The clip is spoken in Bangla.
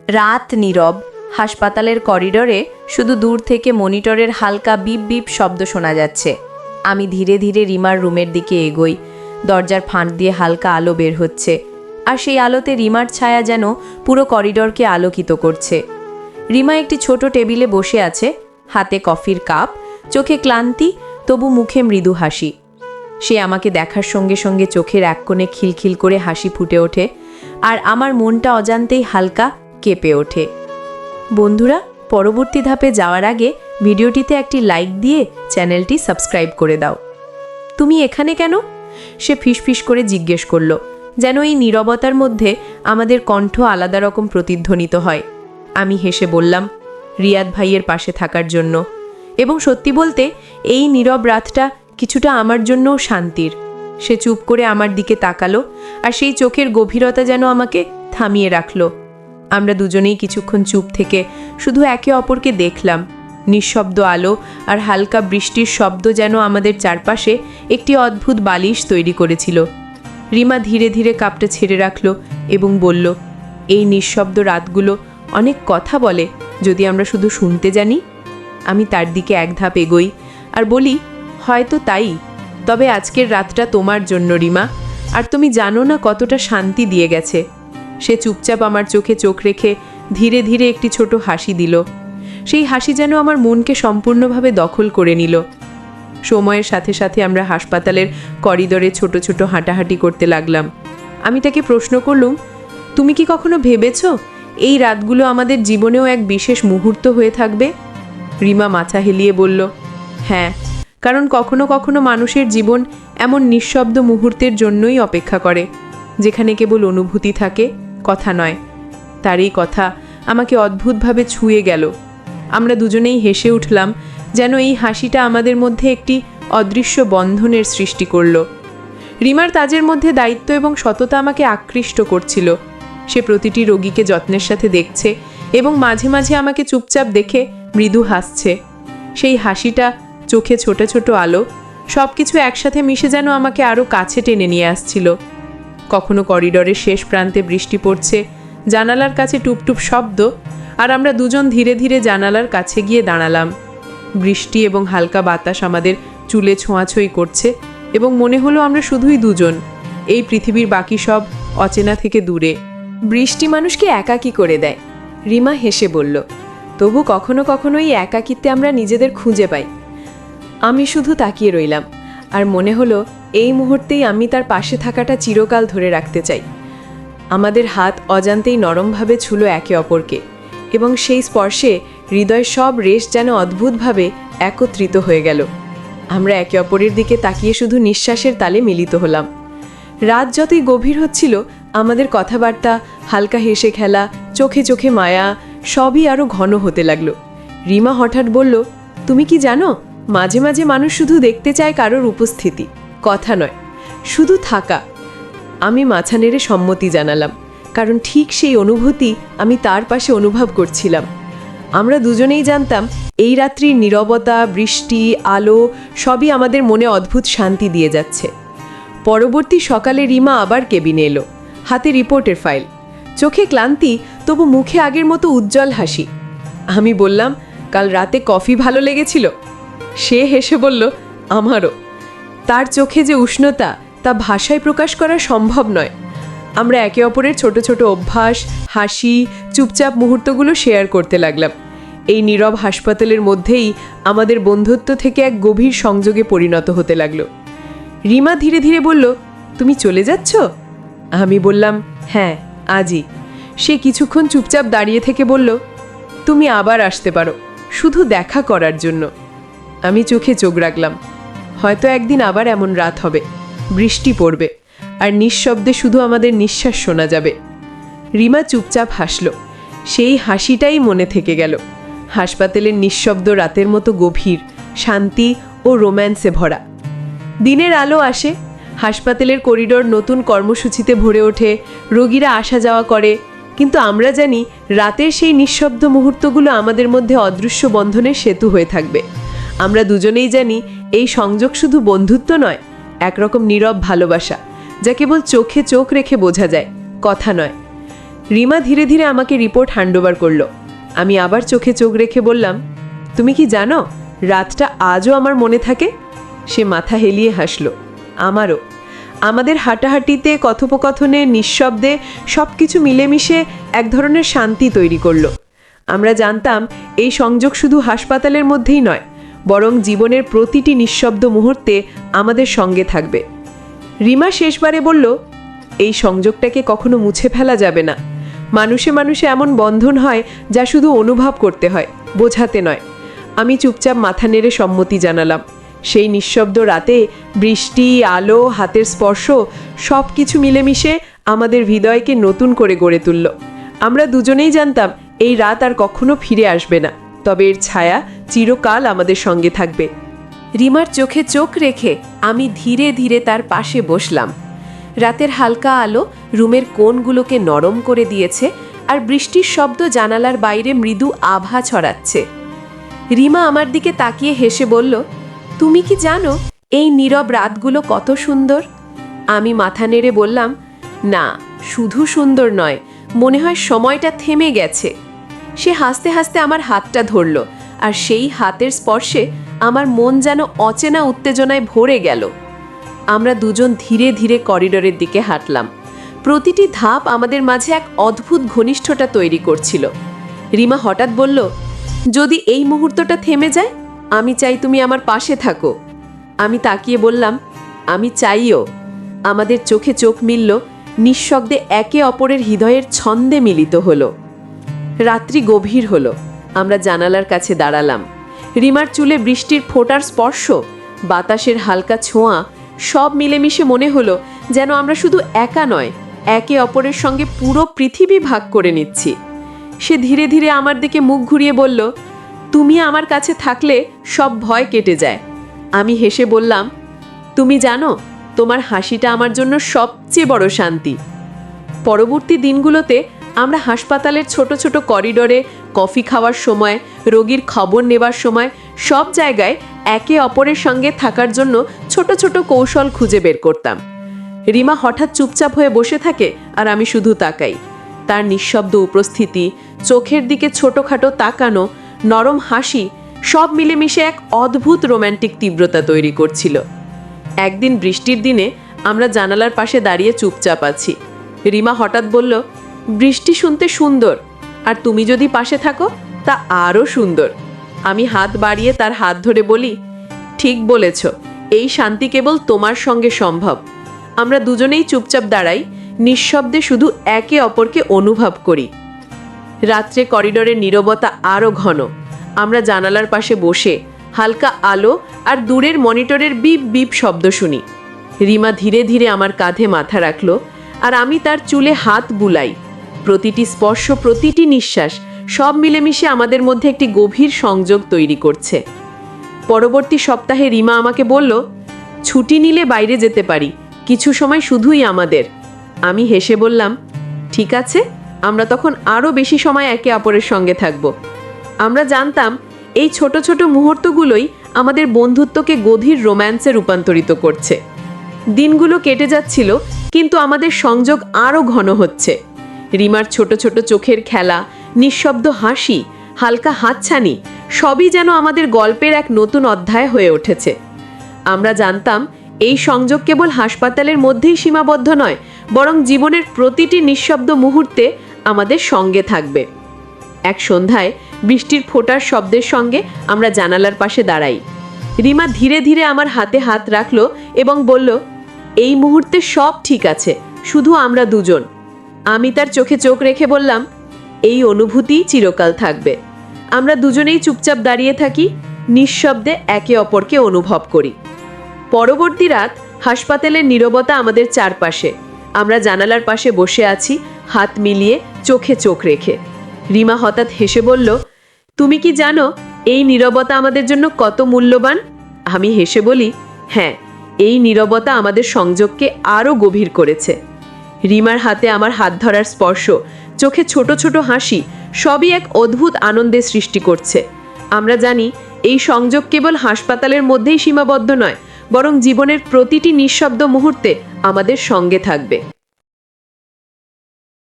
রাত নীরব। হাসপাতালের করিডোরে শুধু দূর থেকে মনিটরের হালকা বিপ বিপ শব্দ শোনা যাচ্ছে। আমি ধীরে ধীরে রিমার রুমের দিকে এগোই। দরজার ফাঁক দিয়ে হালকা আলো বের হচ্ছে, আর সেই আলোতে রিমার ছায়া যেন পুরো করিডোরকে আলোকিত করছে। রিমা একটি ছোট টেবিলে বসে আছে, হাতে কফির কাপ, চোখে ক্লান্তি, তবু মুখে মৃদু হাসি। সে আমাকে দেখার সঙ্গে সঙ্গে চোখের এক কোণে খিলখিল করে হাসি ফুটে ওঠে, আর আমার মনটা অজান্তেই হালকা কেঁপে ওঠে। বন্ধুরা, পরবর্তী ধাপে যাওয়ার আগে ভিডিওটিতে একটি লাইক দিয়ে চ্যানেলটি সাবস্ক্রাইব করে দাও। তুমি এখানে কেন? সে ফিসফিস করে জিজ্ঞেস করলো, যেন এই নীরবতার মধ্যে আমাদের কণ্ঠ আলাদা রকম প্রতিধ্বনিত হয়। আমি হেসে বললাম, রিয়াদ ভাইয়ের পাশে থাকার জন্য। এবং সত্যি বলতে এই নীরব রাতটা কিছুটা আমার জন্যও শান্তির। সে চুপ করে আমার দিকে তাকালো, আর সেই চোখের গভীরতা যেন আমাকে থামিয়ে রাখলো। আমরা দুজনেই কিছুক্ষণ চুপ থেকে শুধু একে অপরকে দেখলাম। নিঃশব্দ আলো আর হালকা বৃষ্টির শব্দ যেন আমাদের চারপাশে একটি অদ্ভুত বালিশ তৈরি করেছিল। রিমা ধীরে ধীরে কাপটা ছেড়ে রাখলো এবং বলল, এই নিঃশব্দ রাতগুলো অনেক কথা বলে যদি আমরা শুধু শুনতে জানি। আমি তার দিকে এক ধাপ এগোই আর বলি, হয়তো তাই। তবে আজকের রাতটা তোমার জন্য রিমা, আর তুমি জানো না কতটা শান্তি দিয়ে গেছে। সে চুপচাপ আমার চোখে চোখ রেখে ধীরে ধীরে একটি ছোট হাসি দিল। সেই হাসি যেন আমার মনকে সম্পূর্ণভাবে দখল করে নিল। সময়ের সাথে সাথে আমরা হাসপাতালের করিডোরে ছোট ছোট হাঁটাহাঁটি করতে লাগলাম। আমি তাকে প্রশ্ন করলুম, তুমি কি কখনো ভেবেছো এই রাতগুলো আমাদের জীবনেও এক বিশেষ মুহূর্ত হয়ে থাকবে? রিমা মাথা হেলিয়ে বলল, হ্যাঁ, কারণ কখনো কখনো মানুষের জীবন এমন নিঃশব্দ মুহূর্তের জন্যই অপেক্ষা করে, যেখানে কেবল অনুভূতি থাকে, কথা নয়। তার এই কথা আমাকে অদ্ভুতভাবে ছুঁয়ে গেল। আমরা দুজনেই হেসে উঠলাম, যেন এই হাসিটা আমাদের মধ্যে একটি অদৃশ্য বন্ধনের সৃষ্টি করল। রিমার তাজের মধ্যে দায়িত্ব এবং সততা আমাকে আকৃষ্ট করছিল। সে প্রতিটি রোগীকে যত্নের সাথে দেখছে এবং মাঝে মাঝে আমাকে চুপচাপ দেখে মৃদু হাসছে। সেই হাসিটা, চোখে ছোট ছোট আলো, সব কিছু একসাথে মিশে যেন আমাকে আরও কাছে টেনে নিয়ে আসছিল। কখনো করিডোরের শেষ প্রান্তে বৃষ্টি পড়ছে, জানালার কাছে টুপটুপ শব্দ, আর আমরা দুজন ধীরে ধীরে জানালার কাছে গিয়ে দাঁড়ালাম। বৃষ্টি এবং হালকা বাতাস আমাদের চুলে ছোঁয়াছুঁই করছে এবং মনে হলো আমরা শুধুই দুজন, এই পৃথিবীর বাকি সব অচেনা থেকে দূরে। বৃষ্টি মানুষকে একাকী করে দেয়, রিমা হেসে বলল। তবু কখনো কখনো এই একাকিত্বে আমরা নিজেদের খুঁজে পাই। আমি শুধু তাকিয়ে রইলাম, আর মনে হলো এই মুহূর্তেই আমি তার পাশে থাকাটা চিরকাল ধরে রাখতে চাই। আমাদের হাত অজান্তেই নরমভাবে ছুঁলো একে অপরকে, এবং সেই স্পর্শে হৃদয়ের সব রেশ যেন অদ্ভুতভাবে একত্রিত হয়ে গেল। আমরা একে অপরের দিকে তাকিয়ে শুধু নিঃশ্বাসের তালে মিলিত হলাম। রাত যতই গভীর হচ্ছিল, আমাদের কথাবার্তা, হালকা হেসে খেলা, চোখে চোখে মায়া, সবই আরও ঘন হতে লাগলো। রিমা হঠাৎ বলল, তুমি কি জানো, মাঝে মাঝে মানুষ শুধু দেখতে চায় কারোর উপস্থিতি, কথা নয়, শুধু থাকা। আমি মাথা নেড়ে সম্মতি জানালাম, কারণ ঠিক সেই অনুভূতি আমি তার পাশে অনুভব করছিলাম। আমরা দুজনেই জানতাম এই রাত্রির নীরবতা, বৃষ্টি, আলো সবই আমাদের মনে অদ্ভুত শান্তি দিয়ে যাচ্ছে। পরবর্তী সকালে রিমা আবার কেবিনে এলো, হাতে রিপোর্টের ফাইল, চোখে ক্লান্তি, তবু মুখে আগের মতো উজ্জ্বল হাসি। আমি বললাম, কাল রাতে কফি ভালো লেগেছিল? সে হেসে বলল, আমারও। তার চোখে যে উষ্ণতা, তা ভাষায় প্রকাশ করা সম্ভব নয়। আমরা একে অপরের ছোট ছোট অভ্যাস, হাসি, চুপচাপ মুহূর্তগুলো শেয়ার করতে লাগলাম। এই নীরব হাসপাতালের মধ্যেই আমাদের বন্ধুত্ব থেকে এক গভীর সংযোগে পরিণত হতে লাগলো। রিমা ধীরে ধীরে বলল, তুমি চলে যাচ্ছ? আমি বললাম, হ্যাঁ, আজই। সে কিছুক্ষণ চুপচাপ দাঁড়িয়ে থেকে বলল, তুমি আবার আসতে পারো, শুধু দেখা করার জন্য। আমি চোখে চোখ রাখলাম। হয়তো একদিন আবার এমন রাত হবে, বৃষ্টি পড়বে, আর নিঃশব্দে শুধু আমাদের নিঃশ্বাস শোনা যাবে। রিমা চুপচাপ হাসল। সেই হাসিটাই মনে থেকে গেল। হাসপাতালের নিঃশব্দ রাতের মতো গভীর, শান্তি ও রোম্যান্সে ভরা। দিনের আলো আসে, হাসপাতালের করিডোর নতুন কর্মসূচিতে ভরে ওঠে, রোগীরা আসা যাওয়া করে, কিন্তু আমরা জানি রাতের সেই নিঃশব্দ মুহূর্তগুলো আমাদের মধ্যে অদৃশ্য বন্ধনের সেতু হয়ে থাকবে। আমরা দুজনেই জানি এই সংযোগ শুধু বন্ধুত্ব নয়, একরকম নীরব ভালোবাসা, যা কেবল চোখে চোখ রেখে বোঝা যায়, কথা নয়। রিমা ধীরে ধীরে আমাকে রিপোর্ট হ্যান্ডওভার করলো। আমি আবার চোখে চোখ রেখে বললাম, তুমি কি জানো রাতটা আজও আমার মনে থাকে? সে মাথা হেলিয়ে হাসল। আমারও। আমাদের হাঁটাহাঁটিতে, কথোপকথনে, নিঃশব্দে সব কিছু মিলেমিশে এক ধরনের শান্তি তৈরি করলো। আমরা জানতাম এই সংযোগ শুধু হাসপাতালের মধ্যেই নয়, বরং জীবনের প্রতিটি নিঃশব্দ মুহূর্তে আমাদের সঙ্গে থাকবে। রিমা শেষবারে বলল, এই সংযোগটাকে কখনো মুছে ফেলা যাবে না। মানুষে মানুষে এমন বন্ধন হয় যা শুধু অনুভব করতে হয়, বোঝাতে নয়। আমি চুপচাপ মাথা নেড়ে সম্মতি জানালাম। সেই নিঃশব্দ রাতে বৃষ্টি, আলো, হাতের স্পর্শ সব কিছু মিলেমিশে আমাদের হৃদয়কে নতুন করে গড়ে তুলল। আমরা দুজনেই জানতাম এই রাত আর কখনো ফিরে আসবে না, তবে এর ছায়া চিরকাল আমাদের সঙ্গে থাকবে। রিমার চোখে চোখ রেখে আমি ধীরে ধীরে তার পাশে বসলাম। রাতের হালকা আলো রুমের কোণগুলোকে নরম করে দিয়েছে, আর বৃষ্টির শব্দ জানালার বাইরে মৃদু আভা ছড়াচ্ছে। রিমা আমার দিকে তাকিয়ে হেসে বলল, তুমি কি জানো এই নীরব রাতগুলো কত সুন্দর? আমি মাথা নেড়ে বললাম, না, শুধু সুন্দর নয়, মনে হয় সময়টা থেমে গেছে। সে হাসতে হাসতে আমার হাতটা ধরল, আর সেই হাতের স্পর্শে আমার মন যেন অচেনা উত্তেজনায় ভরে গেল। আমরা দুজন ধীরে ধীরে করিডোরের দিকে হাঁটলাম। প্রতিটি ধাপ আমাদের মাঝে এক অদ্ভুত ঘনিষ্ঠতা তৈরি করছিল। রিমা হঠাৎ বলল, যদি এই মুহূর্তটা থেমে যায়, আমি চাই তুমি আমার পাশে থাকো। আমি তাকিয়ে বললাম, আমি চাইও। আমাদের চোখে চোখ মিলল, নিঃশব্দে একে অপরের হৃদয়ের ছন্দে মিলিত হলো। রাত্রি গভীর হলো। আমরা জানালার কাছে দাঁড়ালাম। রিমার চুলে বৃষ্টির ফোঁটার স্পর্শ, বাতাসের হালকা ছোঁয়া সব মিলেমিশে মনে হলো যেন আমরা শুধু একা নয়, একে অপরের সঙ্গে পুরো পৃথিবী ভাগ করে নিচ্ছি। সে ধীরে ধীরে আমার দিকে মুখ ঘুরিয়ে বলল, তুমি আমার কাছে থাকলে সব ভয় কেটে যায়। আমি হেসে বললাম, তুমি জানো, তোমার হাসিটা আমার জন্য সবচেয়ে বড় শান্তি। পরবর্তী দিনগুলোতে আমরা হাসপাতালের ছোট ছোট করিডোরে, কফি খাওয়ার সময়, রোগীর খবর নেবার সময় সব জায়গায় একে অপরের সঙ্গে থাকার জন্য ছোট ছোট কৌশল খুঁজে বের করতাম। রিমা হঠাৎ চুপচাপ হয়ে বসে থাকে, আর আমি শুধু তাকাই। তার নিঃশব্দ উপস্থিতি, চোখের দিকে ছোটখাটো তাকানো, নরম হাসি সব মিলেমিশে এক অদ্ভুত রোম্যান্টিক তীব্রতা তৈরি করছিল। একদিন বৃষ্টির দিনে আমরা জানালার পাশে দাঁড়িয়ে চুপচাপ আছি। রিমা হঠাৎ বলল, বৃষ্টি শুনতে সুন্দর, আর তুমি যদি পাশে থাকো তা আরও সুন্দর। আমি হাত বাড়িয়ে তার হাত ধরে বলি, ঠিক বলেছ, এই শান্তি কেবল তোমার সঙ্গে সম্ভব। আমরা দুজনেই চুপচাপ দাঁড়াই, নিঃশব্দে শুধু একে অপরকে অনুভব করি। রাত্রে করিডোরের নীরবতা আরও ঘন। আমরা জানালার পাশে বসে হালকা আলো আর দূরের মনিটরের বিপ বিপ শব্দ শুনি। রিমা ধীরে ধীরে আমার কাঁধে মাথা রাখল, আর আমি তার চুলে হাত বুলাই। প্রতিটি স্পর্শ, প্রতিটি নিঃশ্বাস সব মিলেমিশে আমাদের মধ্যে একটি গভীর সংযোগ তৈরি করছে। পরবর্তী সপ্তাহে রিমা আমাকে বলল, ছুটি নিলে বাইরে যেতে পারি, কিছু সময় শুধুই আমাদের। আমি হেসে বললাম, ঠিক আছে। আমরা তখন আরও বেশি সময় একে অপরের সঙ্গে থাকব। আমরা জানতাম এই ছোট ছোট মুহূর্তগুলোই আমাদের বন্ধুত্বকে গভীর রোম্যান্সে রূপান্তরিত করছে। দিনগুলো কেটে যাচ্ছিল, কিন্তু আমাদের সংযোগ আরও ঘন হচ্ছে। রিমার ছোট ছোট চোখের খেলা, নিঃশব্দ হাসি, হালকা হাতছানি সবই যেন আমাদের গল্পের এক নতুন অধ্যায় হয়ে উঠেছে। আমরা জানতাম এই সংযোগ কেবল হাসপাতালের মধ্যেই সীমাবদ্ধ নয়, বরং জীবনের প্রতিটি নিঃশব্দ মুহূর্তে আমাদের সঙ্গে থাকবে। এক সন্ধ্যায় বৃষ্টির ফোঁটার শব্দের সঙ্গে আমরা জানালার পাশে দাঁড়াই। রিমা ধীরে ধীরে আমার হাতে হাত রাখল এবং বলল, এই মুহূর্তে সব ঠিক আছে, শুধু আমরা দুজন। আমি তার চোখে চোখ রেখে বললাম, এই অনুভূতিই চিরকাল থাকবে। আমরা দুজনেই চুপচাপ দাঁড়িয়ে থাকি, নিঃশব্দে একে অপরকে অনুভব করি। পরবর্তী রাত হাসপাতালের নীরবতা আমাদের চারপাশে। আমরা জানালার পাশে বসে আছি, হাত মিলিয়ে, চোখে চোখ রেখে। রিমা হঠাৎ হেসে বলল, তুমি কি জানো এই নীরবতা আমাদের জন্য কত মূল্যবান? আমি হেসে বলি, হ্যাঁ, এই নীরবতা আমাদের সংযোগকে আরও গভীর করেছে। রিমার হাতে আমার হাত ধরার স্পর্শ, চোখে ছোট ছোট হাসি সবই এক অদ্ভুত আনন্দের সৃষ্টি করছে। আমরা জানি এই সংযোগ কেবল হাসপাতালের মধ্যেই সীমাবদ্ধ নয়, বরং জীবনের প্রতিটি নিঃশব্দ মুহূর্তে আমাদের সঙ্গে থাকবে।